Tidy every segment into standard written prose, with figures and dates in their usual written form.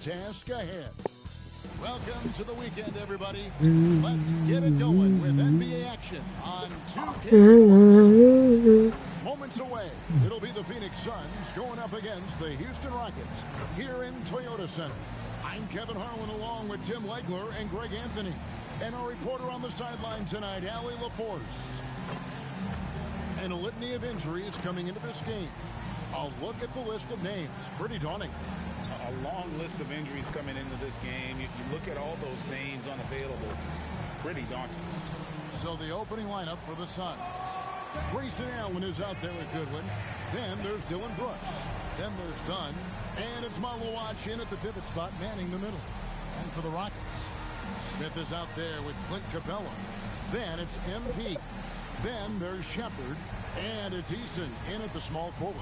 Task ahead. Welcome to the weekend, everybody. Let's get it going with NBA action on 2K Sports. Moments away, it'll be the Phoenix Suns going up against the Houston Rockets here in Toyota Center. I'm Kevin Harlan along with Tim Legler and Greg Anthony. And our reporter on the sideline tonight, Allie LaForce. And a litany of injuries coming into this game. A look at the list of names. Pretty daunting. A long list of injuries coming into this game. You look at all those names unavailable. Pretty daunting. So the opening lineup for the Suns. Grayson Allen is out there with Goodwin. Then there's Dylan Brooks. Then there's Dunn. And it's Malawach in at the pivot spot, manning the middle. And for the Rockets, Smith is out there with Clint Capella. Then it's MP. Then there's Shepard. And it's Eason in at the small forward.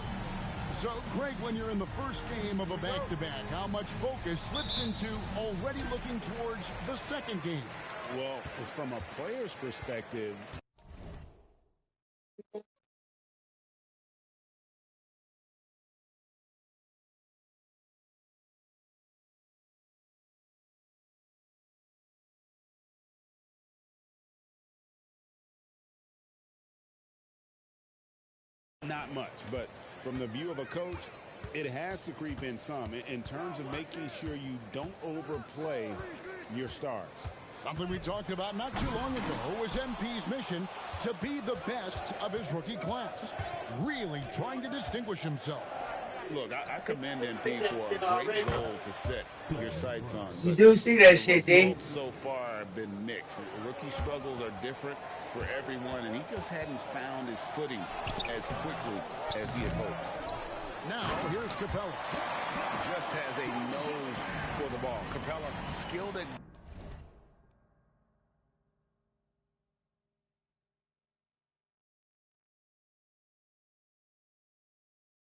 So, Greg, when you're in the first game of a back-to-back, how much focus slips into already looking towards the second game? Well, from a player's perspective, not much, but from the view of a coach, it has to creep in some in terms of making sure you don't overplay your stars. Something we talked about not too long ago was MP's mission to be the best of his rookie class. Really trying to distinguish himself. Look, I commend MP for a great goal to set your sights on. You do see that shit, D. So far have been mixed. Rookie struggles are different for everyone, and he just hadn't found his footing as quickly as he had hoped. Now, here's Capella. Just has a nose for the ball. Capella skilled at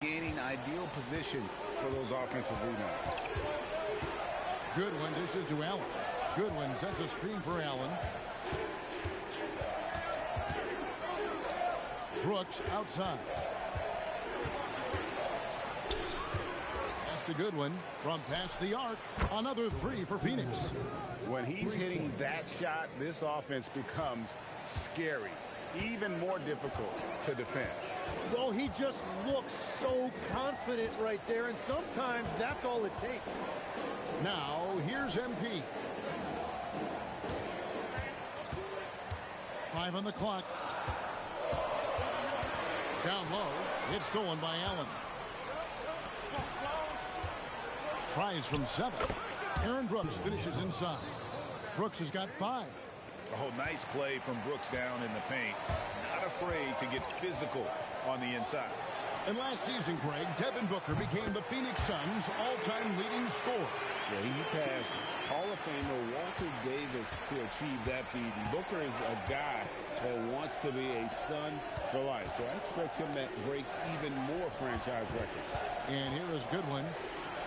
gaining ideal position for those offensive rebounds. Goodwin dishes to Allen. Goodwin sets a screen for Allen. Brooks outside. Pass to Goodwin from past the arc. Another three for Phoenix. When he's hitting that shot, this offense becomes scary, even more difficult to defend. Well, he just looks so confident right there, and sometimes that's all it takes. Now, here's MP. 5 on the clock. Down low. It's stolen by Allen. Tries from 7. Aaron Brooks finishes inside. Brooks has got 5. Oh, nice play from Brooks down in the paint. Not afraid to get physical on the inside. And last season, Greg, Devin Booker became the Phoenix Suns' all-time leading scorer. Yeah, he passed Hall of Famer Walter Davis to achieve that feat. And Booker is a guy that wants to be a Sun for life. So I expect him to break even more franchise records. And here is Goodwin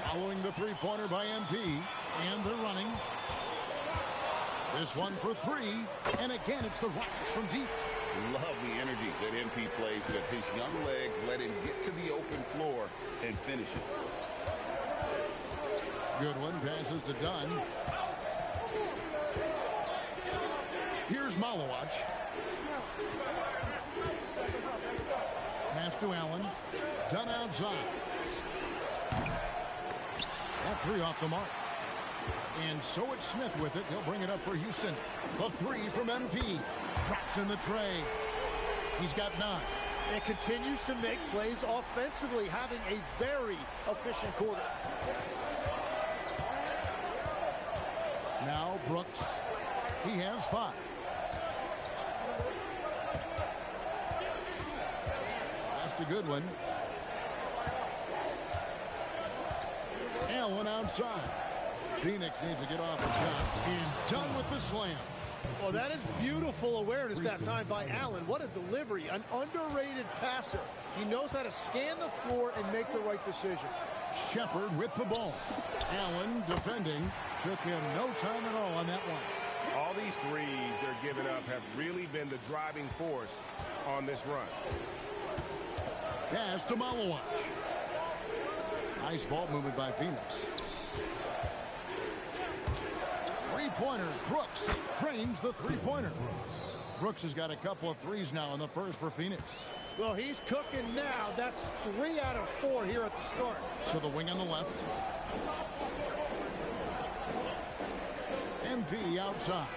following the three-pointer by MP. And they're running. This one for 3. And again, it's the Rockets from deep. Love the energy that MP plays with. His young legs let him get to the open floor and finish it. Goodwin passes to Dunn. Here's Malawach. Pass to Allen. Dunn outside. That 3 off the mark. And so it's Smith with it. He'll bring it up for Houston. The 3 from MP. Drops in the tray. He's got 9. And continues to make plays offensively, having a very efficient quarter. Now Brooks. He has 5. Pass to Goodwin. Allen outside. Phoenix needs to get off the shot. And done with the slam. Well, that is beautiful awareness that time by Allen. What a delivery. An underrated passer. He knows how to scan the floor and make the right decision. Shepard with the ball. Allen defending. Took him no time at all on that one. All these threes they're giving up have really been the driving force on this run. Pass to Malawach. Nice ball movement by Phoenix. three-pointer. Brooks drains the three-pointer. Brooks has got a couple of threes now in the first for Phoenix. Well, he's cooking now. That's 3 out of 4 here at the start. To the wing on the left. MP outside.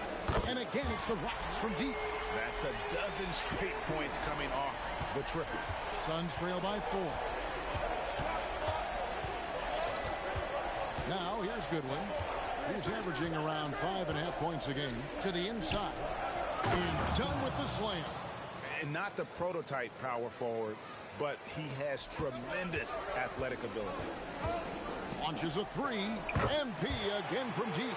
And again, it's the Rockets from deep. That's a dozen straight points coming off the triple. Suns trail by 4. Now, here's Goodwin. He's averaging around 5.5 points a game. To the inside. And done with the slam. And not the prototype power forward, but he has tremendous athletic ability. Launches a 3. MP again from deep.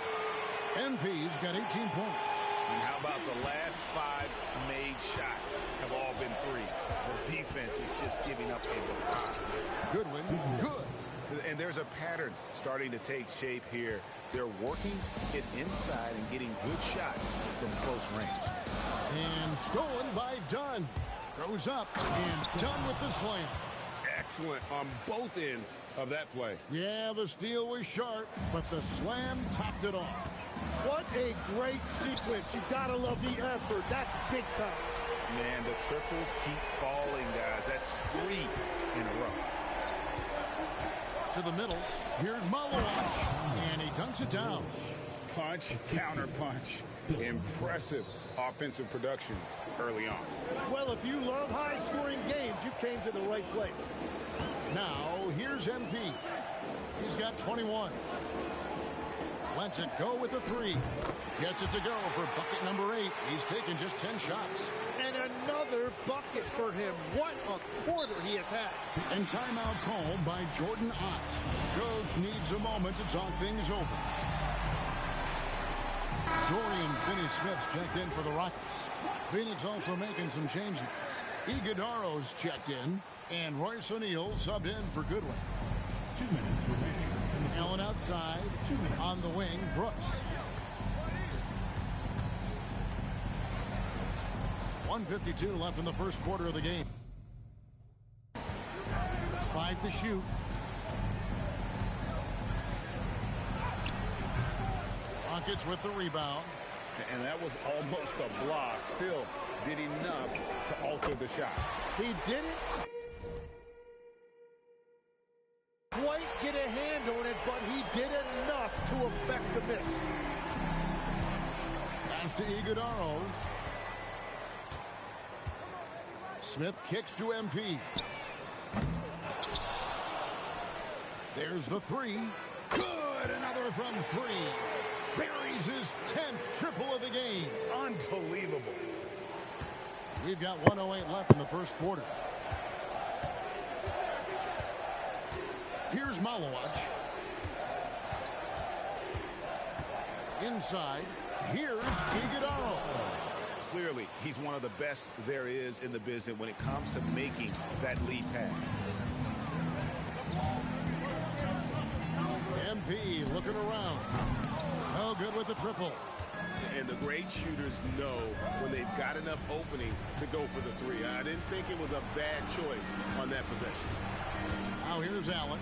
MP's got 18 points. And how about the last 5 made shots have all been threes? The defense is just giving up a lot. Goodwin, good. And there's a pattern starting to take shape here. They're working it inside and getting good shots from close range. And stolen by Dunn. Goes up and done with the slam. Excellent on both ends of that play. Yeah, the steal was sharp, but the slam topped it off. What a great sequence. You gotta love the effort. That's big time. Man, the triples keep falling, guys. That's 3 in a row. To the middle. Here's Malawach. And he dunks it down. Punch, counter punch. Impressive offensive production early on. Well, if you love high-scoring games, you came to the right place. Now, here's MP. He's got 21. Lets it go with the 3. Gets it to go for bucket number 8. He's taken just 10 shots. And another bucket for him. What a quarter he has had. And timeout called by Jordan Ott. Coach needs a moment to talk things over. Dorian Finney-Smith's checked in for the Rockets. Phoenix also making some changes. Iguodaro's checked in. And Royce O'Neal subbed in for Goodwin. 2 minutes remaining. Allen outside. On the wing, Brooks. 1:52 left in the first quarter of the game. 5 to shoot. Rockets with the rebound. And that was almost a block. Still did enough to alter the shot. He didn't quite get a hand on it, but he did enough to affect the miss. Pass to Iguodaro. Smith kicks to MP. There's the 3. Good! Another from 3. Buries his 10th triple of the game. Unbelievable. We've got 1:08 left in the first quarter. Here's Malawach. Inside. Here's Iguodaro. Clearly, he's one of the best there is in the business when it comes to making that lead pass. MP looking around. No good with the triple. And the great shooters know when they've got enough opening to go for the 3. I didn't think it was a bad choice on that possession. Now here's Allen.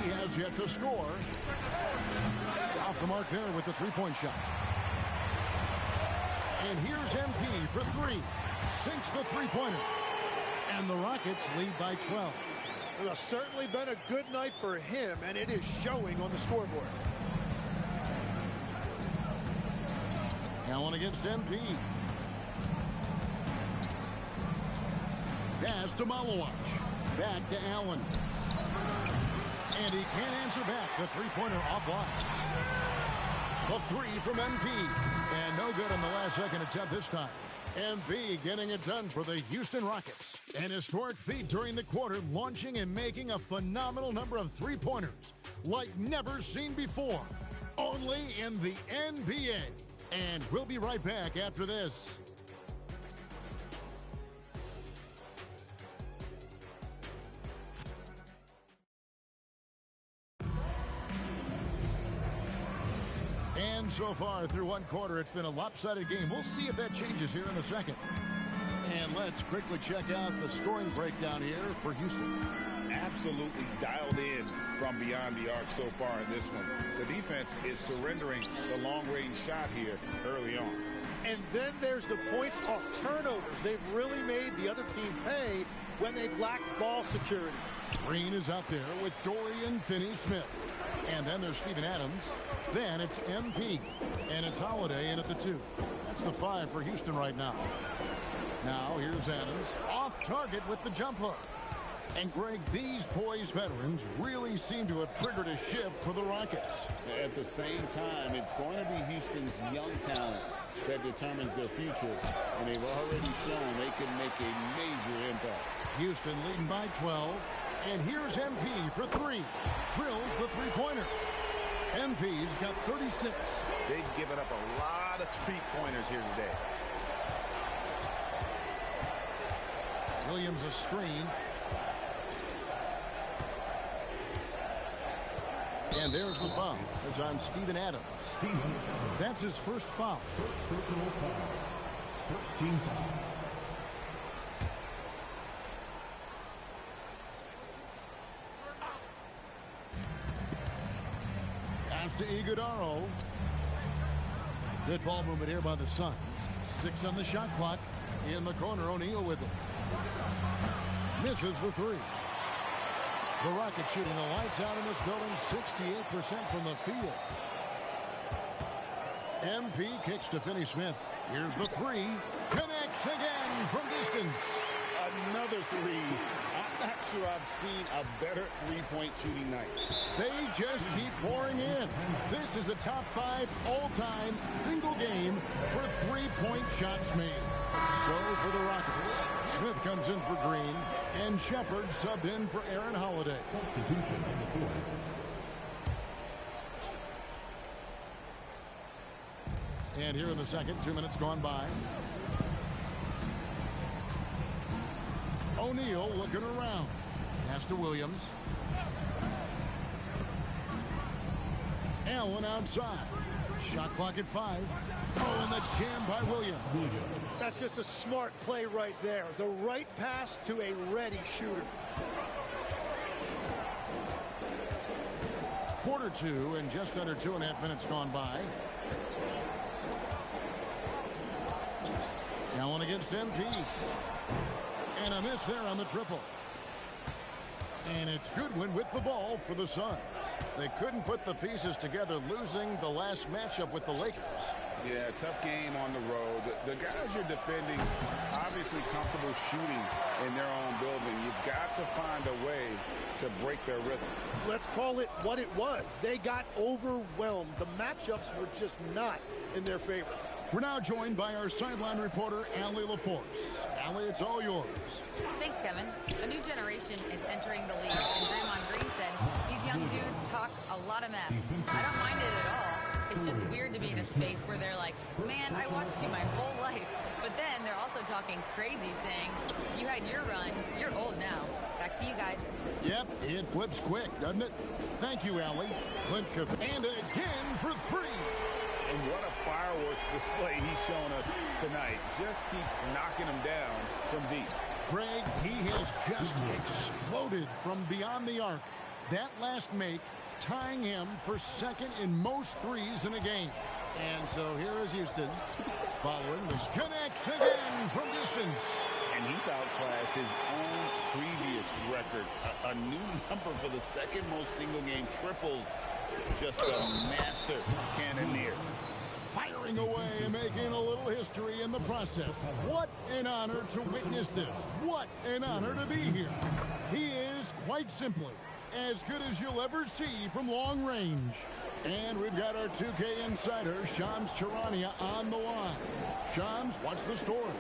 He has yet to score. Off the mark there with the three-point shot. And here's MP for 3. Sinks the three-pointer. And the Rockets lead by 12. Well, it's certainly been a good night for him, and it is showing on the scoreboard. Allen against MP. Pass to Malawach. Back to Allen. And he can't answer back. The three-pointer offline. The 3 from MP. And no good on the last second attempt this time. MP getting it done for the Houston Rockets. An historic feat during the quarter, launching and making a phenomenal number of three-pointers like never seen before. Only in the NBA. And we'll be right back after this. And so far through one quarter, it's been a lopsided game. We'll see if that changes here in the second. And let's quickly check out the scoring breakdown here for Houston. absolutely dialed in from beyond the arc so far in this one. The defense is surrendering the long-range shot here early on. And then there's the points off turnovers. They've really made the other team pay when they've lacked ball security. Green is out there with Dorian Finney-Smith. And then there's Steven Adams. Then it's MP. And it's Holiday in at the 2. That's the 5 for Houston right now. Now here's Adams. Off target with the jump hook. And Greg, these poised veterans really seem to have triggered a shift for the Rockets. At the same time, it's going to be Houston's young talent that determines their future. And they've already shown they can make a major impact. Houston leading by 12. And here's MP for 3. Drills the three-pointer. MP's got 36. They've given up a lot of three-pointers here today. Williams a screen. And there's the foul. It's on Steven Adams. That's his first foul. Personal foul. First team foul. Pass to Iguodaro. Good ball movement here by the Suns. 6 on the shot clock. In the corner, O'Neal with it. Misses the 3. The Rockets shooting the lights out in this building, 68% from the field. MP kicks to Finney-Smith. Here's the 3. Connects again from distance. Another 3. I'm not sure I've seen a better three-point shooting night. They just keep pouring in. This is a top 5 all-time single game for three-point shots made. So for the Rockets, Smith comes in for Green, and Shepard subbed in for Aaron Holiday. Substitution on the court. And here in the second, 2 minutes gone by. O'Neal looking around. Pass to Williams. Allen outside. Shot clock at 5. Oh, and that's jammed by Williams. That's just a smart play right there. The right pass to a ready shooter. Quarter 2 and just under 2.5 minutes gone by. Allen against MP. And a miss there on the triple. And it's Goodwin with the ball for the Suns. They couldn't put the pieces together, losing the last matchup with the Lakers. Yeah, tough game on the road. The guys you're defending, obviously comfortable shooting in their own building. You've got to find a way to break their rhythm. Let's call it what it was. They got overwhelmed. The matchups were just not in their favor. We're now joined by our sideline reporter, Allie LaForce. Allie, it's all yours. Thanks, Kevin. A new generation is entering the league, and Draymond Green said these young dudes talk a lot of mess. I don't mind it at all. It's just weird to be in a space where they're like, man, I watched you my whole life. But then they're also talking crazy, saying, you had your run, you're old now. Back to you guys. Yep, it flips quick, doesn't it? Thank you, Allie. Clint and again for 3. And what a fireworks display he's shown us tonight. Just keeps knocking him down from deep. Greg, he has just exploded from beyond the arc. That last make tying him for second in most threes in a game. And so here is Houston following this. Connects again from distance. And he's outclassed his own previous record. A new number for the second most single game triples. Just a master cannoneer. Firing away and making a little history in the process. What an honor to witness this. What an honor to be here. He is, quite simply, as good as you'll ever see from long range. And we've got our 2K insider, Shams Charania, on the line. Shams, what's the story?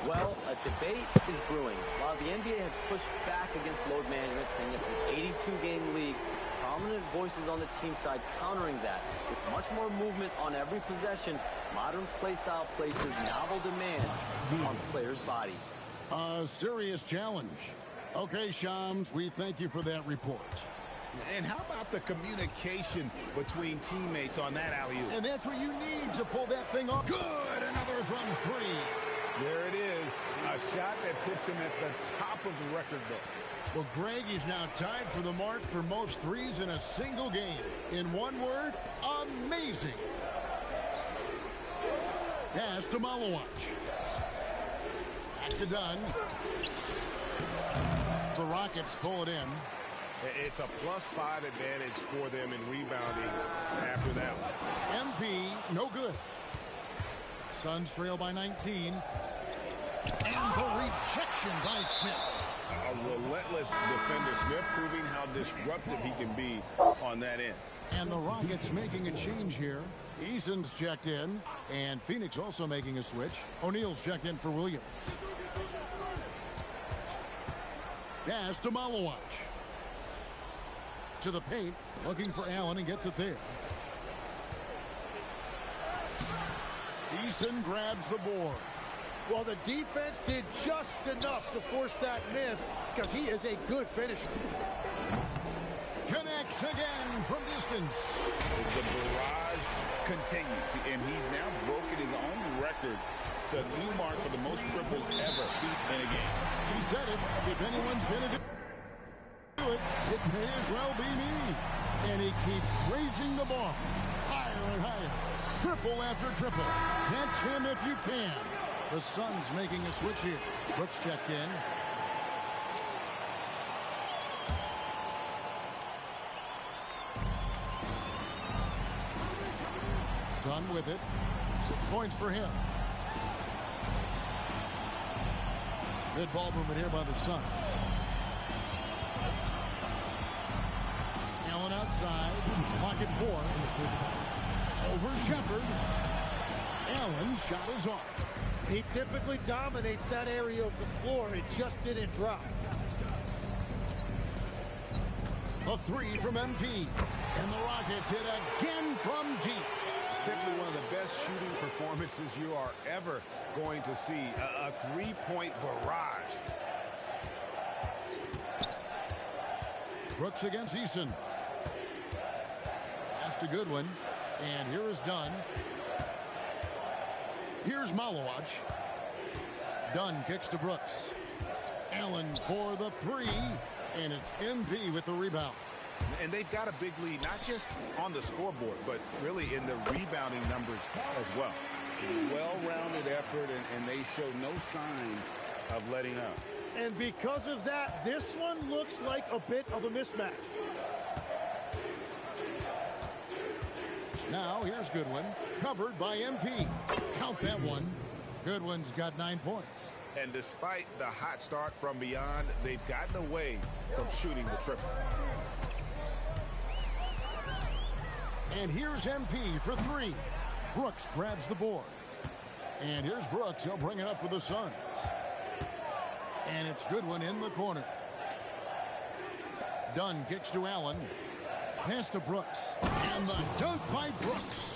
Well, a debate is brewing. While the NBA has pushed back against load management, saying it's an 82-game league, prominent voices on the team side countering that. With much more movement on every possession, modern play style places novel demands on players' bodies. A serious challenge. Okay, Shams, we thank you for that report. And how about the communication between teammates on that alley-oop? And that's what you need to pull that thing off. Good, another from 3. There it is, a shot that puts him at the top of the record book. Well, Greg is now tied for the mark for most threes in a single game. In one word, amazing. Pass to Malowacz. Back to Dunn. The Rockets pull it in. It's a +5 advantage for them in rebounding after that one. MP, no good. Suns trail by 19. And the rejection by Smith. A relentless defender. Smith proving how disruptive he can be on that end. And the Rockets making a change here. Eason's checked in. And Phoenix also making a switch. O'Neal's checked in for Williams. Pass to Malowacz. To the paint. Looking for Allen and gets it there. Eason grabs the board. Well, the defense did just enough to force that miss because he is a good finisher. Connects again from distance. The barrage continues, and he's now broken his own record. It's a new mark for the most triples ever in a game. He said it. If anyone's going to do it, it may as well be me. And he keeps raising the ball higher and higher. Triple after triple. Catch him if you can. The Suns making a switch here. Brooks checked in. Done with it. 6 points for him. Good ball movement here by the Suns. Allen outside. Pocket 4. Over Shepard. Allen's shot is off. He typically dominates that area of the floor. It just didn't drop. A 3 from MP. And the Rockets hit again from deep. Simply one of the best shooting performances you are ever going to see. A three-point barrage. Brooks against Eason. Pass to Goodwin. And here is Dunn. Here's Malowacz. Dunn kicks to Brooks. Allen for the 3. And it's MP with the rebound. And they've got a big lead, not just on the scoreboard, but really in the rebounding numbers as well. Well-rounded effort, and they show no signs of letting up. And because of that, this one looks like a bit of a mismatch. Now here's Goodwin. Covered by MP. Count that one. Goodwin's got 9 points. And despite the hot start from beyond, they've gotten away from shooting the triple. And here's MP for 3. Brooks grabs the board. And here's Brooks. He'll bring it up for the Suns. And it's Goodwin in the corner. Dunn kicks to Allen. Pass to Brooks. And the dunk by Brooks.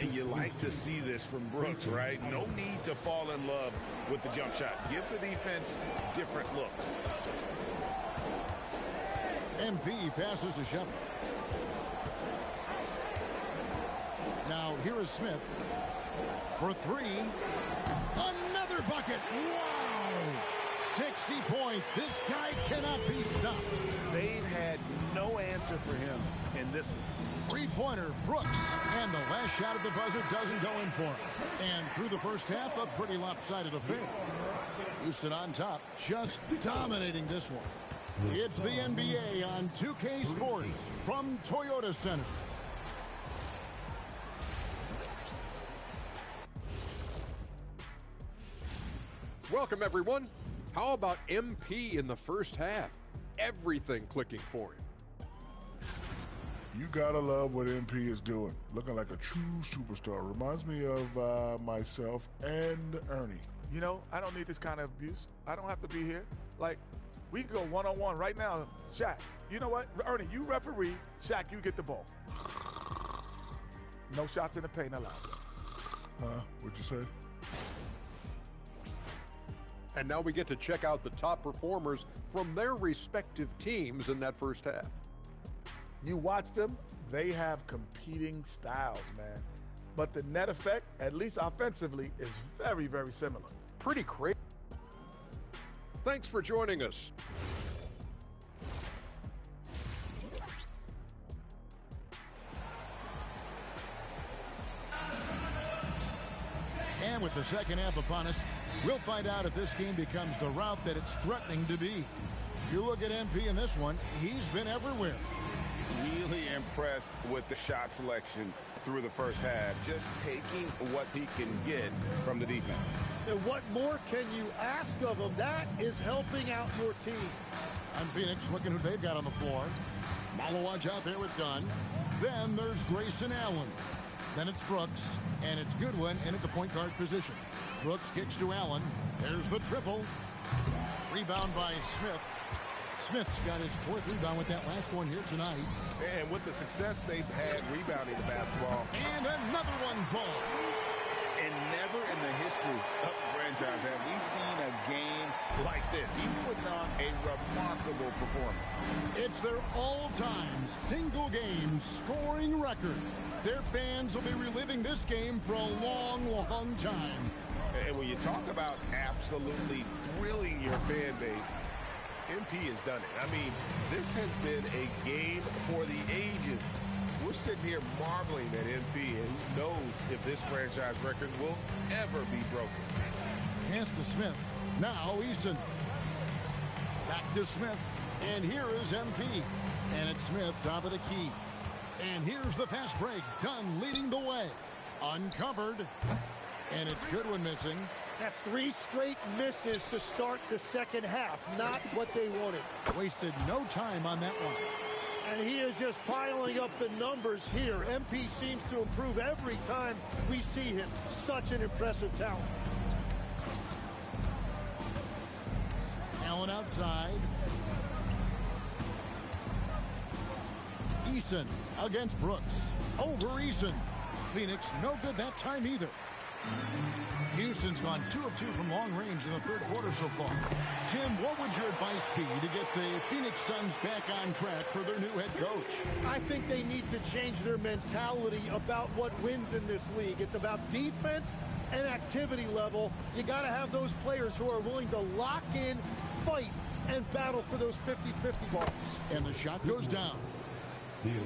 And you like to see this from Brooks, right? No need to fall in love with the jump shot. Give the defense different looks. MP passes to Shepard. Now here is Smith for 3. Another bucket. Wow! 60 points. This guy cannot be stopped. They've had no answer for him in this one. Three-pointer, Brooks. And the last shot at the buzzer doesn't go in for him. And through the first half, a pretty lopsided affair. Houston on top, just dominating this one. It's the NBA on 2K Sports from Toyota Center. Welcome, everyone. How about MP in the first half? Everything clicking for him. You gotta love what MP is doing. Looking like a true superstar. Reminds me of myself and Ernie. You know, I don't need this kind of abuse. I don't have to be here. Like, we can go one-on-one right now. Shaq, you know what? Ernie, you referee. Shaq, you get the ball. No shots in the paint allowed. What'd you say? And now we get to check out the top performers from their respective teams in that first half. You watch them, they have competing styles, man. But the net effect, at least offensively, is very, very similar. Pretty crazy. Thanks for joining us. And with the second half upon us, we'll find out if this game becomes the route that it's threatening to be. You look at MP in this one, he's been everywhere. Really impressed with the shot selection through the first half, just taking what he can get from the defense. And what more can you ask of him? That is helping out your team. And Phoenix looking who they've got on the floor. Malawaj out there with Dunn. Then there's Grayson Allen. Then it's Brooks, and it's Goodwin in at the point guard position. Brooks kicks to Allen. There's the triple. Rebound by Smith. Smith's got his fourth rebound with that last one here tonight. And with the success they've had rebounding the basketball. And another one falls. And never in the history of the franchise have we seen a game like this, even without a remarkable performance. It's their all-time single-game scoring record. Their fans will be reliving this game for a long, long time. And when you talk about absolutely thrilling your fan base, MP has done it. I mean, this has been a game for the ages. We're sitting here marveling at MP, and who knows if this franchise record will ever be broken. Pass to Smith. Now Easton. Back to Smith. And here is MP. And it's Smith, top of the key. And here's the fast break. Dunn leading the way. Uncovered. And it's Goodwin missing. That's 3 straight misses to start the second half. Not what they wanted. Wasted no time on that one. And he is just piling up the numbers here. MP seems to improve every time we see him. Such an impressive talent. Allen outside. Eason against Brooks. Over Eason. Phoenix no good that time either. Houston's gone 2 of 2 from long range in the third quarter so far. Tim, what would your advice be to get the Phoenix Suns back on track for their new head coach? I think they need to change their mentality about what wins in this league. It's about defense and activity level. You got to have those players who are willing to lock in, fight, and battle for those 50-50 balls. And the shot goes down.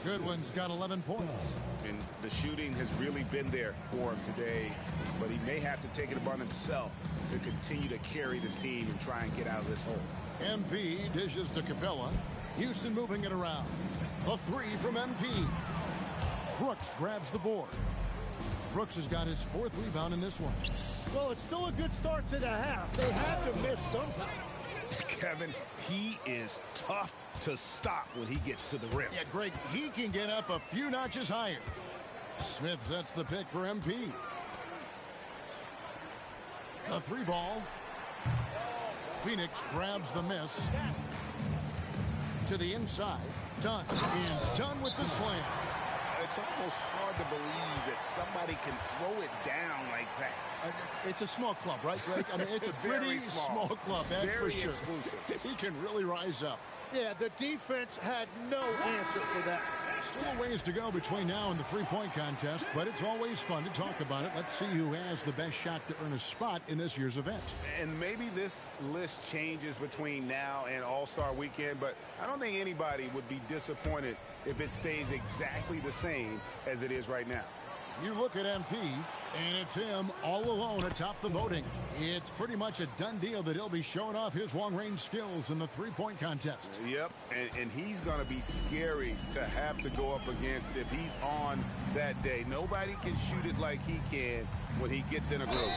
Goodwin's got 11 points. And the shooting has really been there for him today, but he may have to take it upon himself to continue to carry this team and try and get out of this hole. MP dishes to Capella. Houston moving it around. A 3 from MP. Brooks grabs the board. Brooks has got his 4th rebound in this one. Well, it's still a good start to the half. They had to miss sometime. Kevin, he is tough to stop when he gets to the rim. Yeah, Greg, he can get up a few notches higher. Smith sets the pick for MP. A 3 ball. Phoenix grabs the miss. To the inside. Dunn. And Dunn with the slam. It's almost hard to believe that somebody can throw it down like that. It's a small club, right, Greg? I mean, it's a pretty small club, that's very for sure. Exclusive. He can really rise up. Yeah, the defense had no answer for that. Still a ways to go between now and the three-point contest, but it's always fun to talk about it. Let's see who has the best shot to earn a spot in this year's event. And maybe this list changes between now and All-Star Weekend, but I don't think anybody would be disappointed if it stays exactly the same as it is right now. You look at MP, and it's him all alone atop the voting. It's pretty much a done deal that he'll be showing off his long-range skills in the three-point contest. Yep, and he's going to be scary to have to go up against if he's on that day. Nobody can shoot it like he can when he gets in a groove.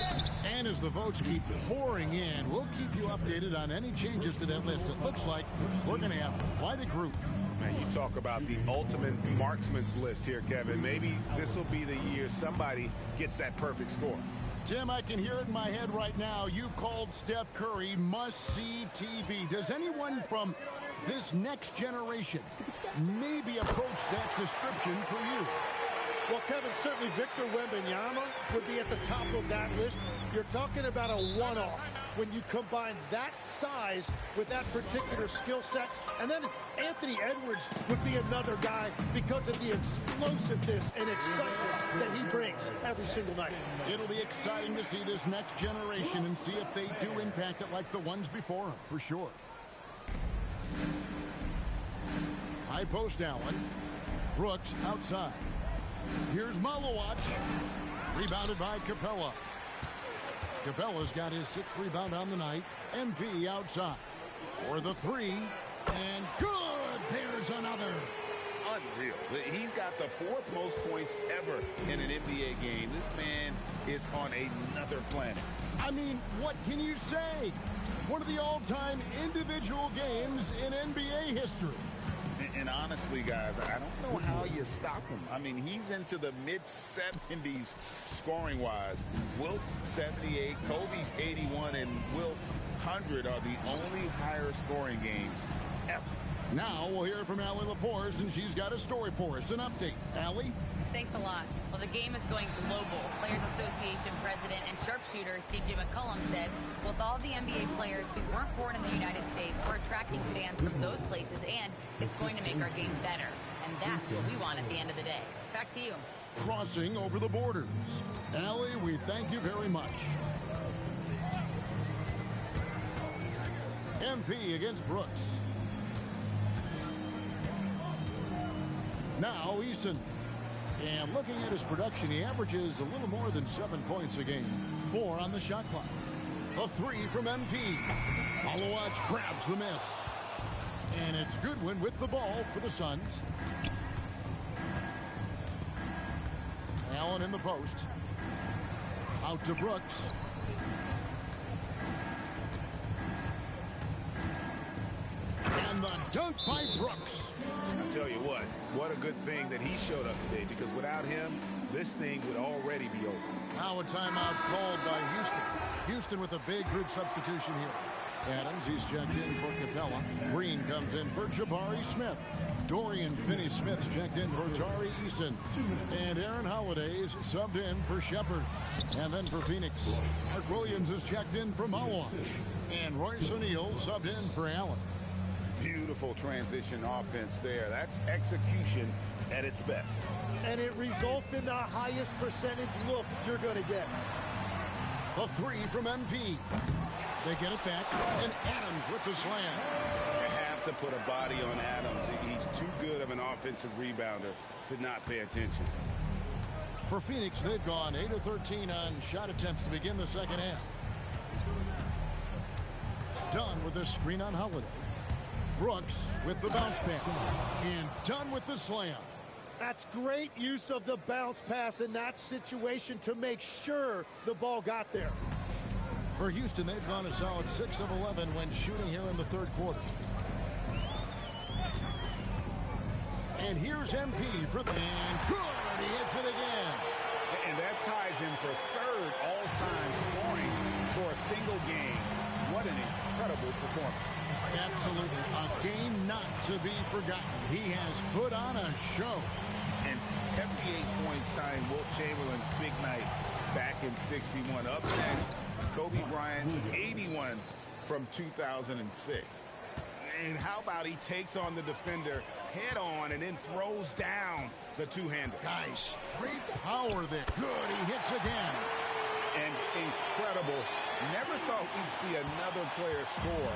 And as the votes keep pouring in, we'll keep you updated on any changes to that list. It looks like we're going to have quite a group. Man, you talk about the ultimate marksman's list here, Kevin. Maybe this will be the year somebody gets that perfect score. Tim, I can hear it in my head right now. You called Steph Curry must-see TV. Does anyone from this next generation maybe approach that description for you? Well, Kevin, certainly Victor Wembanyama would be at the top of that list. You're talking about a one-off when you combine that size with that particular skill set. And then Anthony Edwards would be another guy because of the explosiveness and excitement that he brings every single night. It'll be exciting to see this next generation and see if they do impact it like the ones before them, for sure. High post Allen. Brooks outside. Here's Malawaj. Rebounded by Capella. Capella's got his 6th rebound on the night. MP outside for the 3. And good. There's another. Unreal. He's got the 4th most points ever in an NBA game. This man is on another planet. I mean, what can you say? One of the all-time individual games in NBA history. And honestly, guys, I don't know how you stop him. I mean, he's into the mid-70s scoring-wise. Wilt's 78, Kobe's 81, and Wilt's 100 are the only higher scoring games ever. Now we'll hear from Allie LaForce, and she's got a story for us. An update. Allie? Thanks a lot. Well, the game is going global. Players Association President and sharpshooter C.J. McCollum said, with all the NBA players who weren't born in the United States, we're attracting fans from those places, and it's going to make our game better. And that's what we want at the end of the day. Back to you. Crossing over the borders. Allie, we thank you very much. MP against Brooks. Now Easton. And looking at his production, he averages a little more than 7 points a game. 4 on the shot clock. A 3 from MP. Malawatch grabs the miss. And it's Goodwin with the ball for the Suns. Allen in the post. Out to Brooks. And the dunk by Brooks. I'll tell you what a good thing that he showed up today, because without him, this thing would already be over. Now a timeout called by Houston. Houston with a big group substitution here. Adams, he's checked in for Capella. Green comes in for Jabari Smith. Dorian Finney-Smith's checked in for Tari Eason. And Aaron Holiday's subbed in for Shepard. And then for Phoenix, Mark Williams is checked in for Malawatch. And Royce O'Neal subbed in for Allen. Beautiful transition offense there. That's execution at its best. And it results in the highest percentage look you're going to get. A 3 from MP. They get it back, and Adams with the slam. You have to put a body on Adams. He's too good of an offensive rebounder to not pay attention. For Phoenix, they've gone 8 of 13 on shot attempts to begin the second half. Done with the screen on Holiday. Brooks with the bounce pass. And done with the slam. That's great use of the bounce pass in that situation to make sure the ball got there. For Houston, they've gone a solid 6 of 11 when shooting here in the third quarter. And here's MP for and good. He hits it again. And that ties him for 3rd all-time scoring for a single game. What an incredible performance. Absolutely. A game not to be forgotten. He has put on a show. And 78 points tying Wilt Chamberlain's big night back in 61. Up next, Kobe Bryant's 81 from 2006. And how about he takes on the defender head on and then throws down the two-hander. Guys, straight power there. Good, he hits again. And incredible. Never thought we'd see another player score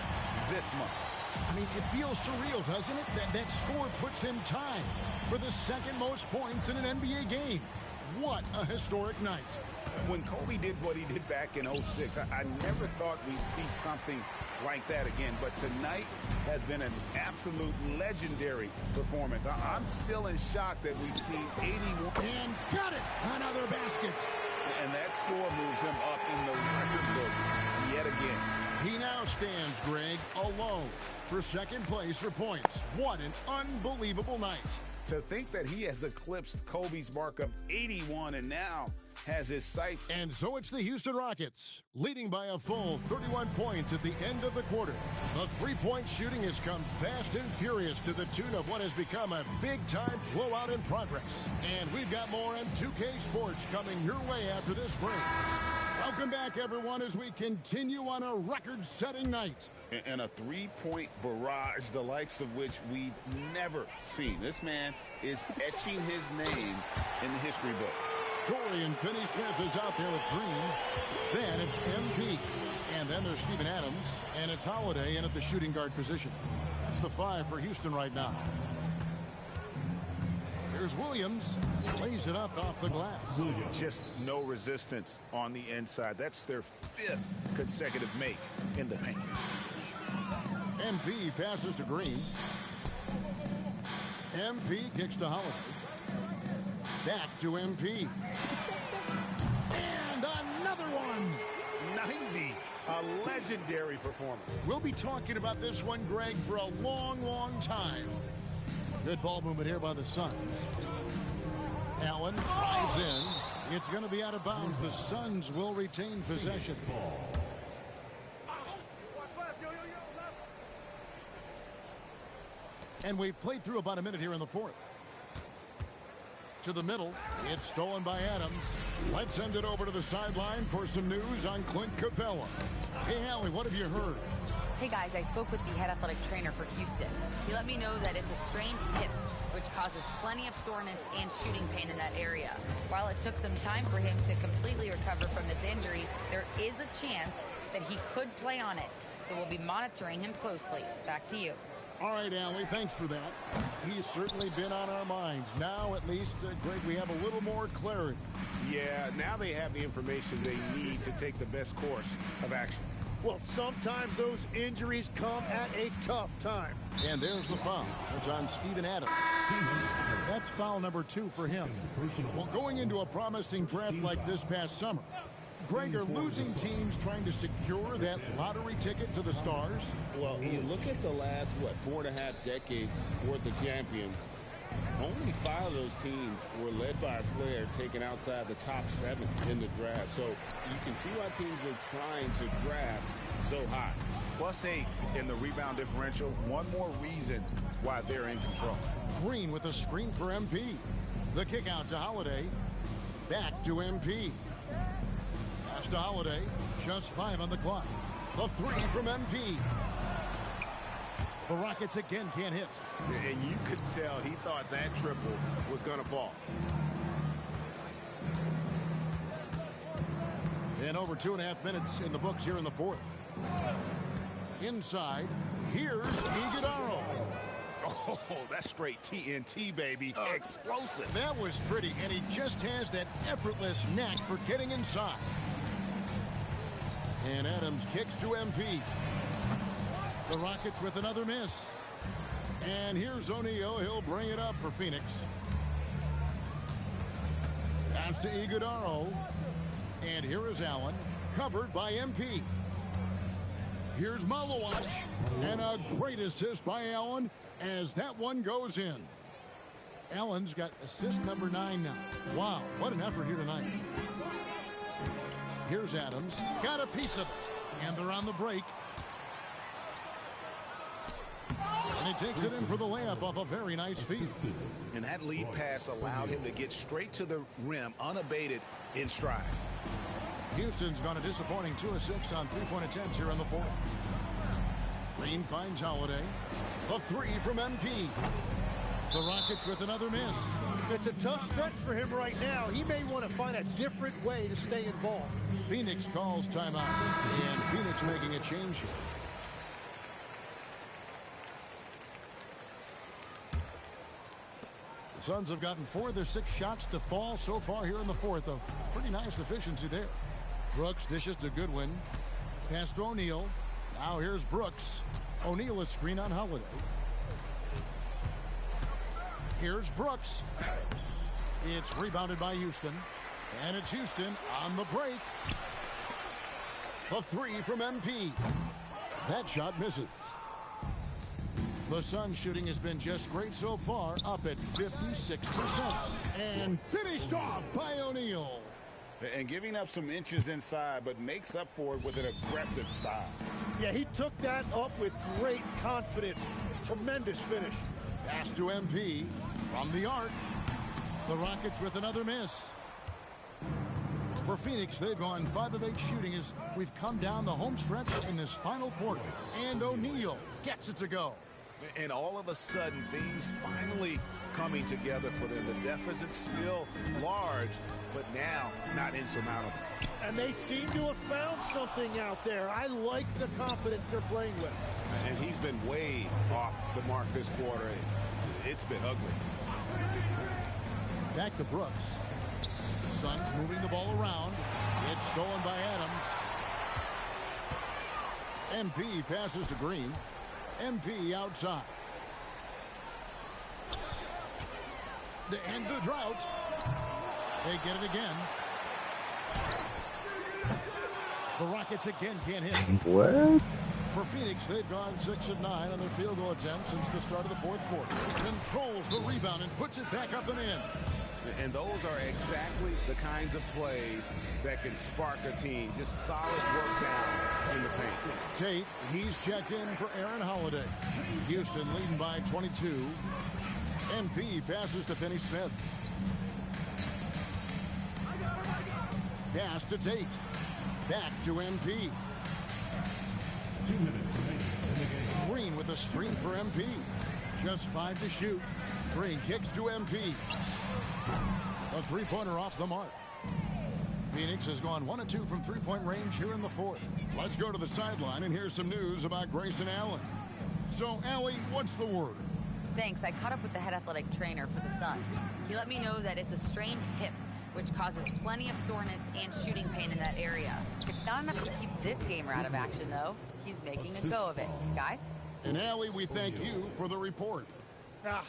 this month. I mean, it feels surreal, doesn't it? That score puts him tied for the 2nd most points in an NBA game. What a historic night. When Kobe did what he did back in 06, I never thought we'd see something like that again. But tonight has been an absolute legendary performance. I'm still in shock that we've seen 81. And got it! Another basket. And that score moves him up in the record books yet again. He now stands, Greg, alone for 2nd place for points. What an unbelievable night. To think that he has eclipsed Kobe's mark of 81 and now has his sights. And so it's the Houston Rockets, leading by a full 31 points at the end of the quarter. The three-point shooting has come fast and furious to the tune of what has become a big-time blowout in progress. And we've got more M2K Sports coming your way after this break. Welcome back, everyone, as we continue on a record-setting night. And a three-point barrage, the likes of which we've never seen. This man is etching his name in the history books. Dorian Finney-Smith is out there with Green. Then it's MP. And then there's Steven Adams. And it's Holiday in at the shooting guard position. That's the 5 for Houston right now. Here's Williams. Lays it up off the glass. Just no resistance on the inside. That's their 5th consecutive make in the paint. MP passes to Green. MP kicks to Holiday. Back to MP. And another one. 90. A legendary performance. We'll be talking about this one, Greg, for a long, long time. Good ball movement here by the Suns. Allen drives in. It's going to be out of bounds. The Suns will retain possession. And we've played through about a minute here in the fourth. To the middle. It's stolen by Adams. Let's send it over to the sideline for some news on Clint Capella. Hey, Hallie, what have you heard? Hey, guys, I spoke with the head athletic trainer for Houston. He let me know that it's a strained hip, which causes plenty of soreness and shooting pain in that area. While it took some time for him to completely recover from this injury, there is a chance that he could play on it. So we'll be monitoring him closely. Back to you. All right, Allie, thanks for that. He's certainly been on our minds. Now, at least, Greg, we have a little more clarity. Yeah, now they have the information they need to take the best course of action. Well, sometimes those injuries come at a tough time. And there's the foul. It's on Steven Adams. That's foul number 2 for him. Well, going into a promising draft like this past summer, Greg, are losing teams trying to secure that lottery ticket to the stars? Well, you look at the last, 4.5 decades worth of champions. Only 5 of those teams were led by a player taken outside the top 7 in the draft. So you can see why teams are trying to draft so high. +8 in the rebound differential. One more reason why they're in control. Green with a screen for MP. The kick out to Holiday. Back to MP. Pass to Holiday. Just 5 on the clock. The 3 from MP. The Rockets again can't hit. And you could tell he thought that triple was going to fall. And over 2.5 minutes in the books here in the fourth. Inside, here's Iguodala. Oh, that's straight TNT, baby. Explosive. That was pretty, and he just has that effortless knack for getting inside. And Adams kicks to MP. The Rockets with another miss. And here's O'Neal. He'll bring it up for Phoenix. Pass to Iguodala. And here is Allen, covered by MP. Here's Malowacz. And a great assist by Allen as that one goes in. Allen's got assist number 9 now. Wow, what an effort here tonight. Here's Adams. Got a piece of it. And they're on the break. And he takes it in for the layup off a very nice feed. And that lead pass allowed him to get straight to the rim, unabated in stride. Houston's gone a disappointing 2 of 6 on 3-point attempts here in the fourth. Green finds Holiday. The 3 from MP. The Rockets with another miss. It's a tough stretch for him right now. He may want to find a different way to stay involved. Phoenix calls timeout. And Phoenix making a change here. The Suns have gotten 4 of their 6 shots to fall so far here in the fourth. A pretty nice efficiency there. Brooks dishes to Goodwin. Pass to O'Neal. Now here's Brooks. O'Neal a screen on Holiday. Here's Brooks. It's rebounded by Houston. And it's Houston on the break. The 3 from MP. That shot misses. The Suns shooting has been just great so far, up at 56%. And finished off by O'Neal. And giving up some inches inside, but makes up for it with an aggressive style. Yeah, he took that up with great confidence. Tremendous finish. Pass to MP from the arc. The Rockets with another miss. For Phoenix, they've gone 5 of 8 shooting as we've come down the home stretch in this final quarter. And O'Neal gets it to go. And all of a sudden, things finally coming together for them. The deficit's still large, but now not insurmountable. And they seem to have found something out there. I like the confidence they're playing with. And he's been way off the mark this quarter. It's been ugly. Back to Brooks. Suns moving the ball around. It's stolen by Adams. MP passes to Green. MP outside. To end the drought. They get it again. The Rockets again can't hit. What? For Phoenix, they've gone 6 of 9 on their field goal attempts since the start of the fourth quarter. Controls the rebound and puts it back up and in. And those are exactly the kinds of plays that can spark a team. Just solid work down in the paint. Tate, he's checked in for Aaron Holiday. Houston leading by 22. MP passes to Finney-Smith. Pass to Tate. Back to MP. 2 minutes remaining in the game. Green with a screen for MP. Just 5 to shoot. Green kicks to MP. A three-pointer off the mark. Phoenix has gone 1 of 2 from three-point range here in the fourth. Let's go to the sideline and hear some news about Grayson Allen. So, Allie, what's the word? Thanks. I caught up with the head athletic trainer for the Suns. He let me know that it's a strained hip, which causes plenty of soreness and shooting pain in that area. It's not enough to keep this gamer out of action, though. He's making a go of it. Guys? And Allie, we thank you for the report.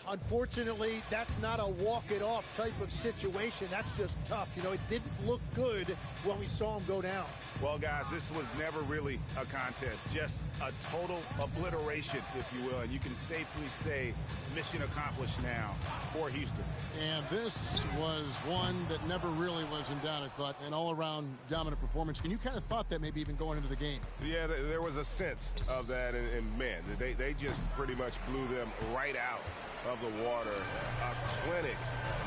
Unfortunately, that's not a walk-it-off type of situation. That's just tough. You know, it didn't look good when we saw him go down. Well, guys, this was never really a contest. Just a total obliteration, if you will. And you can safely say mission accomplished now for Houston. And this was one that never really was in doubt, I thought. An all-around dominant performance. And you kind of thought that maybe even going into the game. Yeah, there was a sense of that. And man, they just pretty much blew them right out of the water. A clinic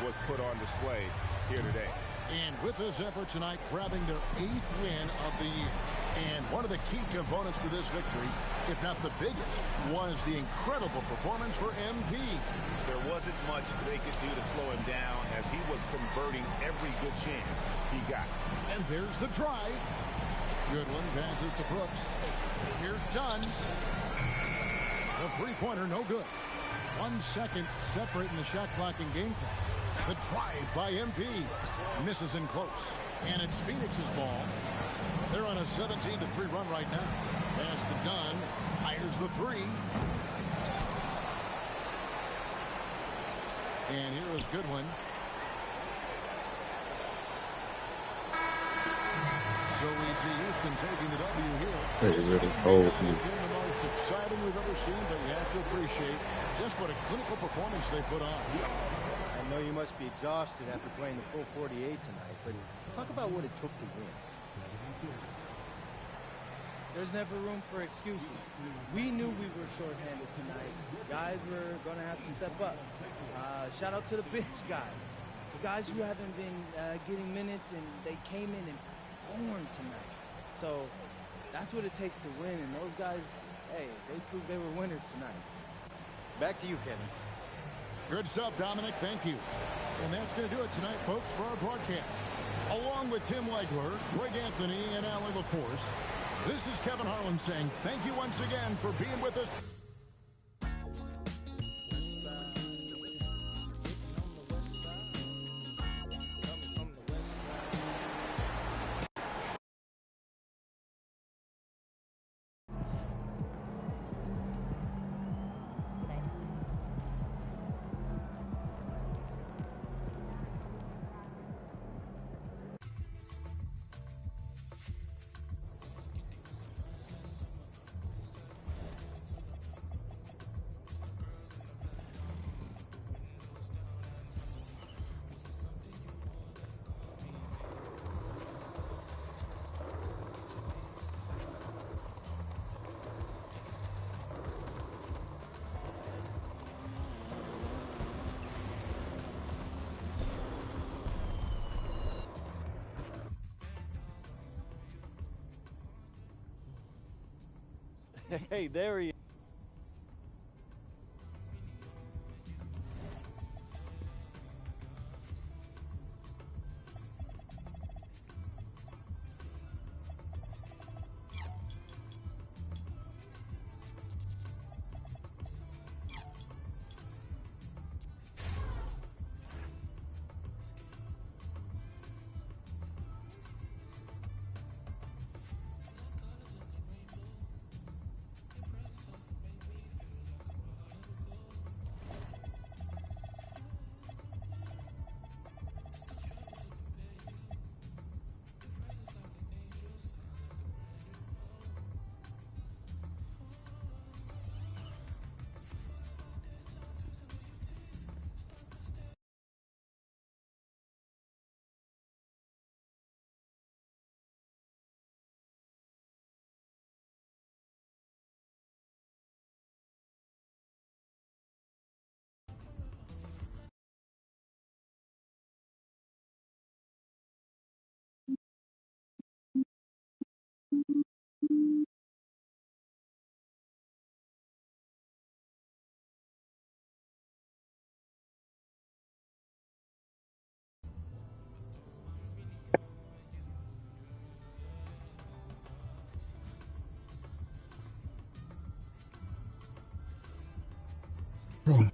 was put on display here today. And with this effort tonight, grabbing their 8th win of the year. And one of the key components to this victory, if not the biggest, was the incredible performance for MP. There wasn't much they could do to slow him down as he was converting every good chance he got. And there's the drive. Goodwin passes to Brooks. Here's Dunn. The three-pointer, no good. 1 second separating the shot clock and game clock. The drive by MP. Misses in close. And it's Phoenix's ball. They're on a 17-3 run right now. Pass to Dunn. Fires the three. And here is Goodwin. So we see Houston taking the W here. It's really cold. Been the most exciting we've ever seen, but you have to appreciate just what a clinical performance they put on. I know you must be exhausted after playing the full 48 tonight, but talk about what it took to win. There's never room for excuses. We knew we were shorthanded tonight. Guys were going to have to step up. Shout out to the bench guys. Guys who haven't been getting minutes, and they came in and performed tonight. So that's what it takes to win, and those guys, hey, they proved they were winners tonight. Back to you, Kevin. Good stuff, Dominic. Thank you. And that's going to do it tonight, folks, for our broadcast. Along with Tim Legler, Greg Anthony, and Allie LaForce, this is Kevin Harlan saying thank you once again for being with us. Hey, there he is. From